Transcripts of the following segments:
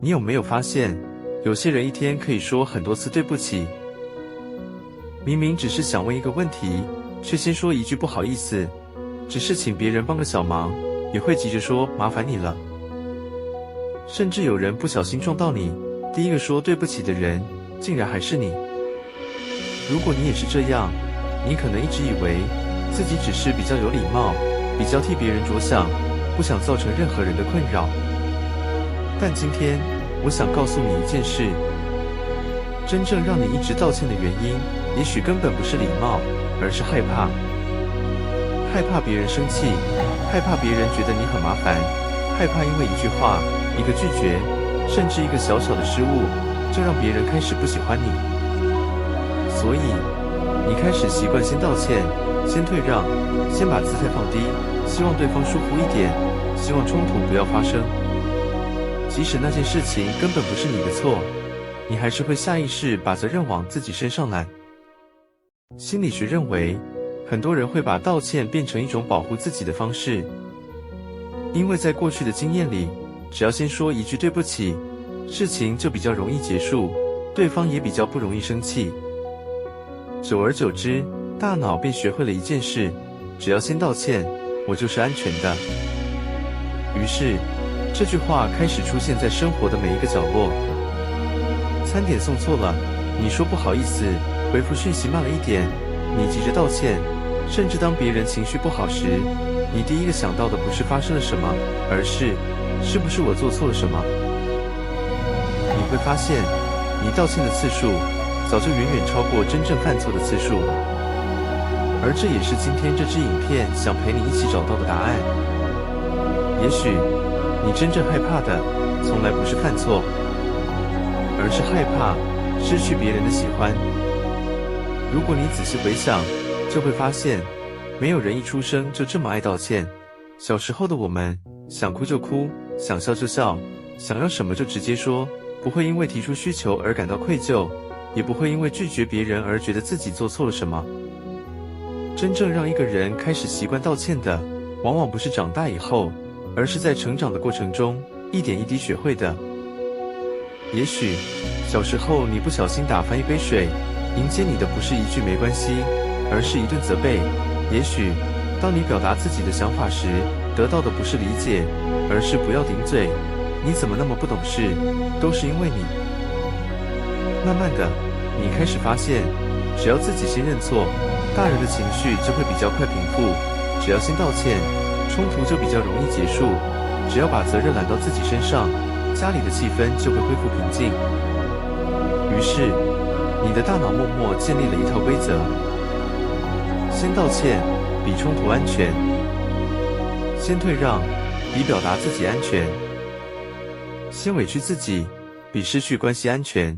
你有没有发现，有些人一天可以说很多次对不起，明明只是想问一个问题，却先说一句不好意思，只是请别人帮个小忙，也会急着说麻烦你了。甚至有人不小心撞到你，第一个说对不起的人，竟然还是你。如果你也是这样，你可能一直以为自己只是比较有礼貌，比较替别人着想，不想造成任何人的困扰。但今天，我想告诉你一件事，真正让你一直道歉的原因，也许根本不是礼貌，而是害怕。害怕别人生气，害怕别人觉得你很麻烦，害怕因为一句话、一个拒绝，甚至一个小小的失误，就让别人开始不喜欢你。所以，你开始习惯先道歉，先退让，先把姿态放低，希望对方舒服一点，希望冲突不要发生。即使那件事情根本不是你的错，你还是会下意识把责任往自己身上揽。心理学认为，很多人会把道歉变成一种保护自己的方式，因为在过去的经验里，只要先说一句对不起，事情就比较容易结束，对方也比较不容易生气。久而久之，大脑便学会了一件事，只要先道歉，我就是安全的。于是，这句话开始出现在生活的每一个角落。餐点送错了，你说不好意思，回复讯息慢了一点，你急着道歉，甚至当别人情绪不好时，你第一个想到的不是发生了什么，而是不是我做错了什么？你会发现，你道歉的次数早就远远超过真正犯错的次数。而这也是今天这支影片想陪你一起找到的答案。也许你真正害怕的，从来不是犯错，而是害怕失去别人的喜欢。如果你仔细回想，就会发现，没有人一出生就这么爱道歉。小时候的我们，想哭就哭，想笑就笑，想要什么就直接说，不会因为提出需求而感到愧疚，也不会因为拒绝别人而觉得自己做错了什么。真正让一个人开始习惯道歉的，往往不是长大以后，而是在成长的过程中，一点一滴学会的。也许，小时候你不小心打翻一杯水，迎接你的不是一句没关系，而是一顿责备。也许，当你表达自己的想法时，得到的不是理解，而是不要顶嘴，你怎么那么不懂事，都是因为你。慢慢的，你开始发现，只要自己先认错，大人的情绪就会比较快平复，只要先道歉，冲突就比较容易结束，只要把责任揽到自己身上，家里的气氛就会恢复平静。于是，你的大脑默默建立了一套规则：先道歉比冲突安全，先退让比表达自己安全，先委屈自己比失去关系安全。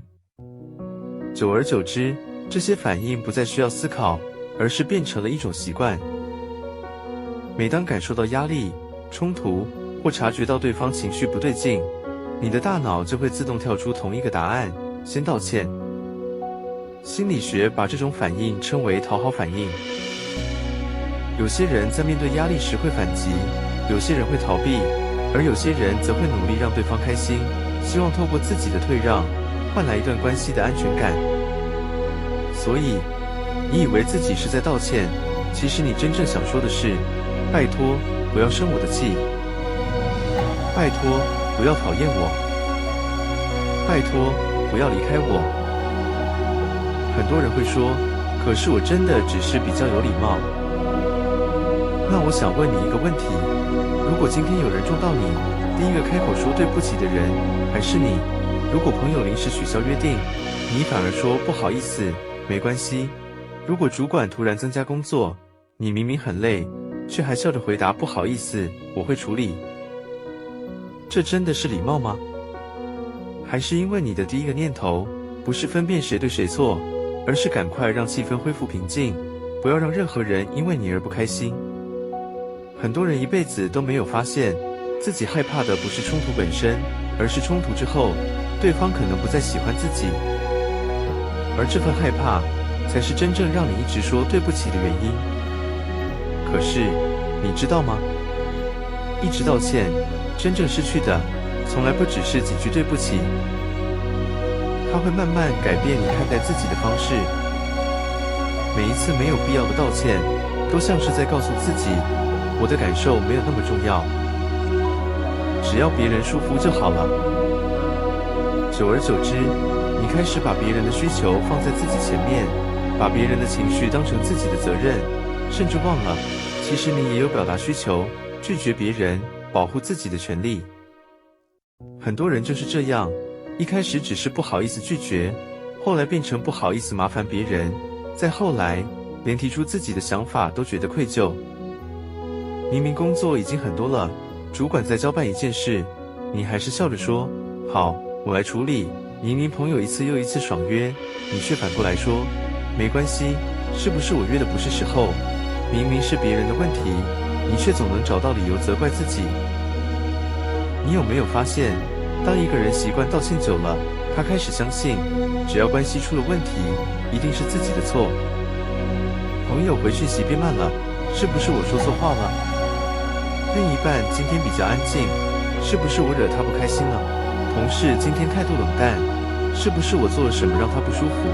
久而久之，这些反应不再需要思考，而是变成了一种习惯。每当感受到压力、冲突，或察觉到对方情绪不对劲，你的大脑就会自动跳出同一个答案：先道歉。心理学把这种反应称为讨好反应。有些人在面对压力时会反击，有些人会逃避，而有些人则会努力让对方开心，希望透过自己的退让，换来一段关系的安全感。所以，你以为自己是在道歉，其实你真正想说的是：拜托，不要生我的气；拜托，不要讨厌我；拜托，不要离开我。很多人会说，可是我真的只是比较有礼貌。那我想问你一个问题，如果今天有人撞到你，第一个开口说对不起的人还是你，如果朋友临时取消约定，你反而说不好意思，没关系；如果主管突然增加工作，你明明很累，却还笑着回答不好意思，我会处理。这真的是礼貌吗？还是因为你的第一个念头不是分辨谁对谁错，而是赶快让气氛恢复平静，不要让任何人因为你而不开心？很多人一辈子都没有发现，自己害怕的不是冲突本身，而是冲突之后，对方可能不再喜欢自己。而这份害怕，才是真正让你一直说对不起的原因。可是，你知道吗？一直道歉，真正失去的，从来不只是几句对不起，它会慢慢改变你看待自己的方式。每一次没有必要的道歉，都像是在告诉自己，我的感受没有那么重要，只要别人舒服就好了。久而久之，你开始把别人的需求放在自己前面，把别人的情绪当成自己的责任，甚至忘了，其实你也有表达需求、拒绝别人、保护自己的权利。很多人就是这样，一开始只是不好意思拒绝，后来变成不好意思麻烦别人，再后来，连提出自己的想法都觉得愧疚。明明工作已经很多了，主管在交办一件事，你还是笑着说，好，我来处理。明明朋友一次又一次爽约，你却反过来说，没关系，是不是我约的不是时候？明明是别人的问题，你却总能找到理由责怪自己。你有没有发现，当一个人习惯道歉久了，他开始相信，只要关系出了问题，一定是自己的错。朋友回讯息变慢了，是不是我说错话了？另一半今天比较安静，是不是我惹他不开心了？同事今天态度冷淡，是不是我做了什么让他不舒服？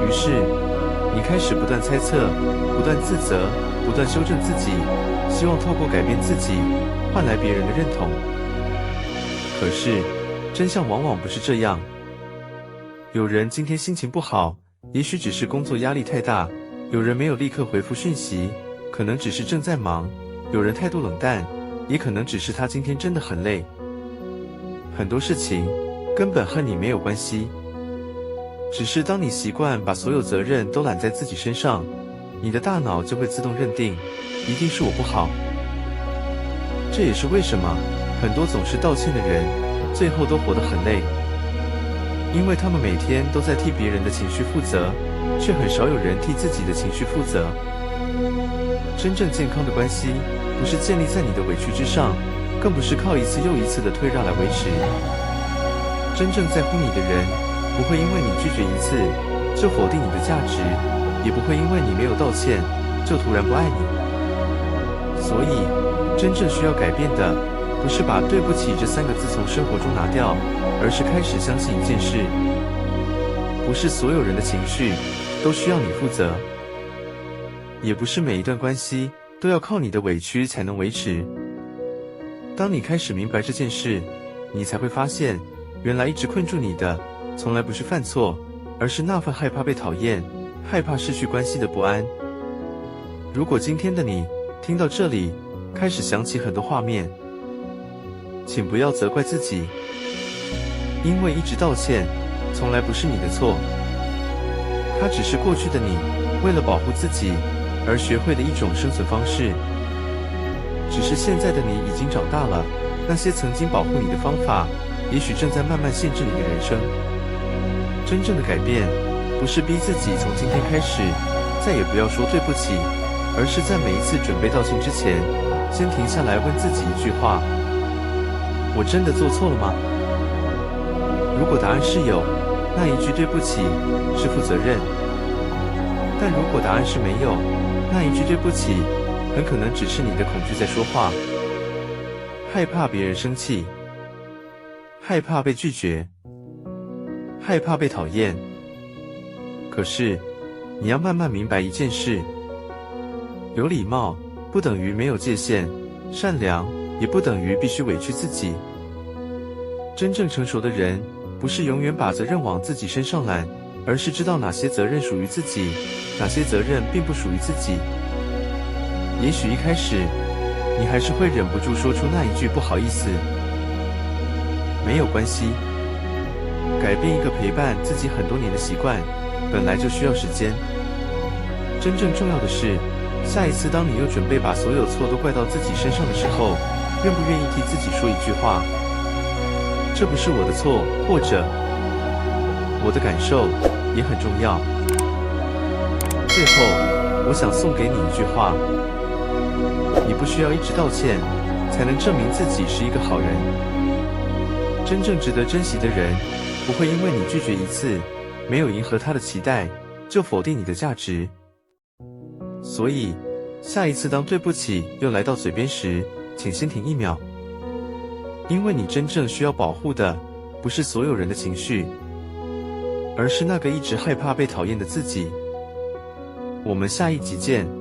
于是，你开始不断猜测，不断自责，不断修正自己，希望透过改变自己，换来别人的认同。可是，真相往往不是这样。有人今天心情不好，也许只是工作压力太大；有人没有立刻回复讯息，可能只是正在忙；有人态度冷淡，也可能只是他今天真的很累。很多事情根本和你没有关系，只是当你习惯把所有责任都揽在自己身上，你的大脑就会自动认定，一定是我不好。这也是为什么很多总是道歉的人，最后都活得很累，因为他们每天都在替别人的情绪负责，却很少有人替自己的情绪负责。真正健康的关系，不是建立在你的委屈之上，更不是靠一次又一次的退让来维持。真正在乎你的人，不会因为你拒绝一次，就否定你的价值，也不会因为你没有道歉，就突然不爱你。所以，真正需要改变的，不是把对不起这3个字从生活中拿掉，而是开始相信一件事，不是所有人的情绪都需要你负责，也不是每一段关系都要靠你的委屈才能维持。当你开始明白这件事，你才会发现，原来一直困住你的，从来不是犯错，而是那份害怕被讨厌、害怕失去关系的不安。如果今天的你听到这里，开始想起很多画面，请不要责怪自己，因为一直道歉，从来不是你的错，它只是过去的你为了保护自己而学会的一种生存方式。只是现在的你已经长大了，那些曾经保护你的方法，也许正在慢慢限制你的人生。真正的改变，不是逼自己从今天开始再也不要说对不起，而是在每一次准备道歉之前，先停下来问自己一句话：我真的做错了吗？如果答案是有，那一句对不起是负责任；但如果答案是没有，那一句对不起很可能只是你的恐惧在说话，害怕别人生气，害怕被拒绝，害怕被讨厌。可是，你要慢慢明白一件事，有礼貌不等于没有界限，善良也不等于必须委屈自己。真正成熟的人，不是永远把责任往自己身上揽，而是知道哪些责任属于自己，哪些责任并不属于自己。也许一开始，你还是会忍不住说出那一句不好意思。没有关系，改变一个陪伴自己很多年的习惯，本来就需要时间。真正重要的是，下一次当你又准备把所有错都怪到自己身上的时候，愿不愿意替自己说一句话：这不是我的错，或者我的感受也很重要。最后，我想送给你一句话：你不需要一直道歉，才能证明自己是一个好人。真正值得珍惜的人，不会因为你拒绝一次，没有迎合他的期待，就否定你的价值。所以，下一次当对不起又来到嘴边时，请先停1秒，因为你真正需要保护的，不是所有人的情绪，而是那个一直害怕被讨厌的自己。我们下一集见。